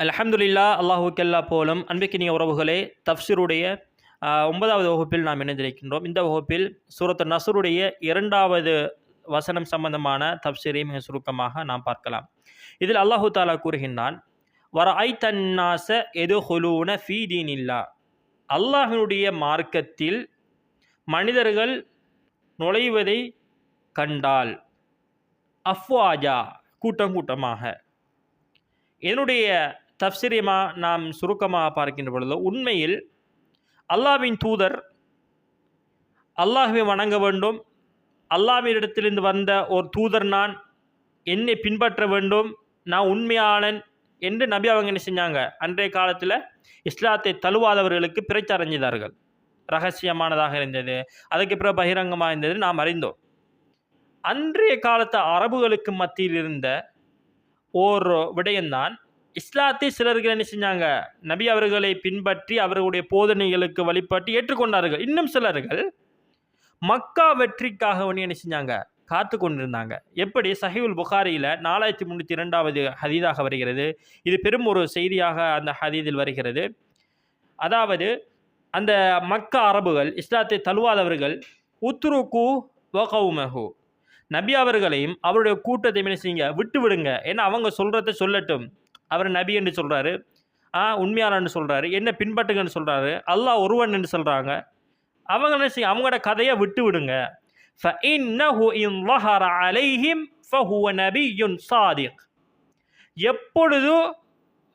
அல்ஹம்துலில்லா, அல்லாஹுக்கெல்லா போலும். அன்பிக்கினிய உறவுகளே, தஃப்ஸீருடைய 9வது வகுப்பில் நாம் இணைந்திருக்கின்றோம். இந்த வகுப்பில் சூரத்து நஸ்ருடைய 2வது வசனம் சம்பந்தமான தஃப்ஸீரை மிக சுருக்கமாக நாம் பார்க்கலாம். இதில் அல்லாஹு தஆலா கூறுகின்றான், வரஅய்தன் நாஸ யதுகுலூன ஃபீ தீனில்லாஹ். அல்லாஹ்வினுடைய மார்க்கத்தில் மனிதர்கள் நுழைவதை கண்டால், அஃப்வாஜா, கூட்டம் கூட்டமாக. இதனுடைய தஃப்ஸீரை நாம் சுருக்கமாக பார்க்கின்ற பொழுது, உண்மையில் அல்லாஹ்வின் தூதர் அல்லாஹ்வை வணங்க வேண்டும், அல்லாஹ்வினிடத்திலிருந்து வந்த ஒரு தூதர் நான், என்னை பின்பற்ற வேண்டும், நான் உண்மையாளன் என்று நபி அவங்க என்ன செஞ்சாங்க, அன்றைய காலத்தில் இஸ்லாத்தை தழுவாதவர்களுக்கு பிரச்சாரம் செய்தார்கள். ரகசியமானதாக இருந்தது, அதுக்கு பிறகு பகிரங்கமாக இருந்தது, நாம் அறிந்தோம். அன்றைய காலத்து அரபுகளுக்கு மத்தியில் இருந்த ஒரு விடயம்தான், இஸ்லாத்தை சிலர்கள் என்ன செஞ்சாங்க, நபி அவர்களை பின்பற்றி அவர்களுடைய போதனைகளுக்கு வழிபட்டு ஏற்றுக்கொண்டார்கள். இன்னும் சிலர்கள் மக்கா வெற்றிக்காக என்ன செஞ்சாங்க, காத்து கொண்டிருந்தாங்க. எப்படி சஹீஹுல் புகாரியில் 4302வது ஹதீதாக வருகிறது. இது பெரும் ஒரு செய்தியாக அந்த ஹதீதில் வருகிறது. அதாவது அந்த மக்கா அரபுகள், இஸ்லாத்தை தழுவாதவர்கள், உத்ருக்கு வகௌமஹு, நபி அவர்களையும் அவருடைய கூட்டத்தை என்ன செய்யுங்க, விட்டு விடுங்க, ஏன்னா அவங்க சொல்கிறத சொல்லட்டும். அவர் நபி என்று சொல்கிறாரு, உண்மையாளன்னு சொல்கிறாரு, என்ன பின்பற்றுங்கன்னு சொல்கிறாரு, அல்லாஹ் ஒருவன் என்று சொல்கிறாங்க. அவங்க என்ன செய்ய, அவங்களோட கதையை விட்டு விடுங்க. ஃபஇன்னஹு இன் ظஹர அலைஹிம் ஃபஹுவ நபிய்யுன் சாதிக். எப்பொழுது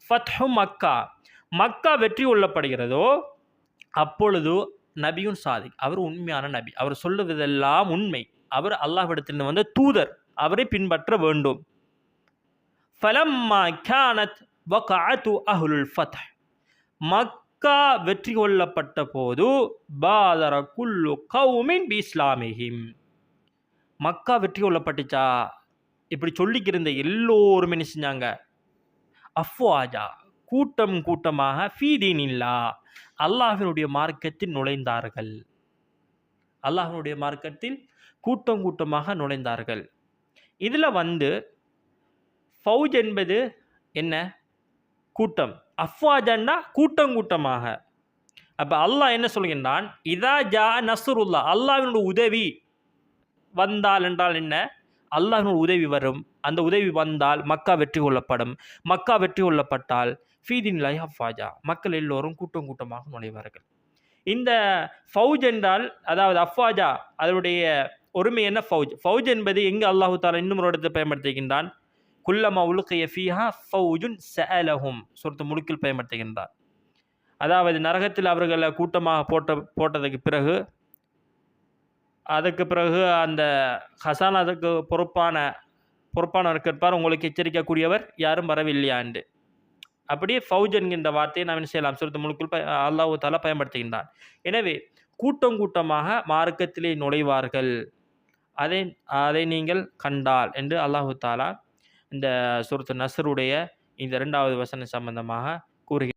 ஃபத்ஹு மக்கா, மக்கா வெற்றி கொள்ளப்படுகிறதோ அப்பொழுது நபியுன் சாதிக், அவர் உண்மையான நபி, அவர் சொல்லுவதெல்லாம் உண்மை, அவர் அல்லாஹ்விடத்தில் வந்த தூதர், அவரை பின்பற்ற வேண்டும். ஃபலம்மா கானத் வகஅத்து அஹ்லுல் ஃபத்ஹ், மக்கா வெற்றி கொள்ளப்பட்ட போது, பாதர குல்லு கௌமின் பிஸ்லாமிஹிம், மக்கா வெற்றி கொள்ளப்பட்டுச்சா, இப்படி சொல்லிக்கிருந்த எல்லோரும் என்ன செஞ்சாங்க, அஃப்வாஜா, கூட்டம் கூட்டமாக, ஃபீ தீனில்லாஹ், அல்லாஹ்வினுடைய மார்க்கத்தில் நுழைந்தார்கள். அல்லாஹ்வினுடைய மார்க்கத்தில் கூட்டம் கூட்டமாக நுழைந்தார்கள். இதில் ஃபௌஜ் என்பது என்ன, கூட்டம். அஃப்வாஜன்னா கூட்டம் கூட்டமாக. அப்போ அல்லாஹ் என்ன சொல்கின்றான், இதா ஜா நஸ்ருல்லா, அல்லாஹ்வினுடைய உதவி வந்தால் என்றால் என்ன, அல்லாஹ்வினுடைய உதவி வரும். அந்த உதவி வந்தால் மக்கா வெற்றி கொள்ளப்படும். மக்கா வெற்றி கொள்ளப்பட்டால் ஃபீதின்லாஹி அஃப்வாஜா, மக்கள் எல்லோரும் கூட்டம் கூட்டமாக நுழைவார்கள். இந்த ஃபௌஜ் என்றால், அதாவது அஃப்வாஜா, அதனுடைய ஒருமை என்ன, ஃபௌஜ். ஃபௌஜ் என்பது எங்கு அல்லாஹு தஆலா இன்னும் ஒரு இடத்தை பயன்படுத்துகின்றான், குல்லமா உல்கிய ஃபீஹா ஃபௌஜுன் ஸஅலஹும், சூரத்து முல்கில் பயன்படுத்துகின்றார். அதாவது நரகத்தில் அவர்களை கூட்டமாக போட்டதுக்கு பிறகு, அதுக்கு பிறகு அந்த ஹசானாதுக்கு பொறுப்பானவர் கேட்பார், உங்களுக்கு எச்சரிக்கக்கூடியவர் யாரும் வரவில்லையாண்டு. அப்படியே ஃபௌஜ் என்கின்ற வார்த்தையை நாம் என்ன செய்யலாம், சூரத்து முல்கில் அல்லாஹு தஆலா பயன்படுத்துகின்றான். எனவே கூட்டம் கூட்டமாக மார்க்கத்திலே நுழைவார்கள், அதை நீங்கள் கண்டால் என்று அல்லாஹு தஆலா இந்த சூரத்து நஸ்ருடைய இந்த 2வது வசனம் சம்பந்தமாக கூறுகிறார்.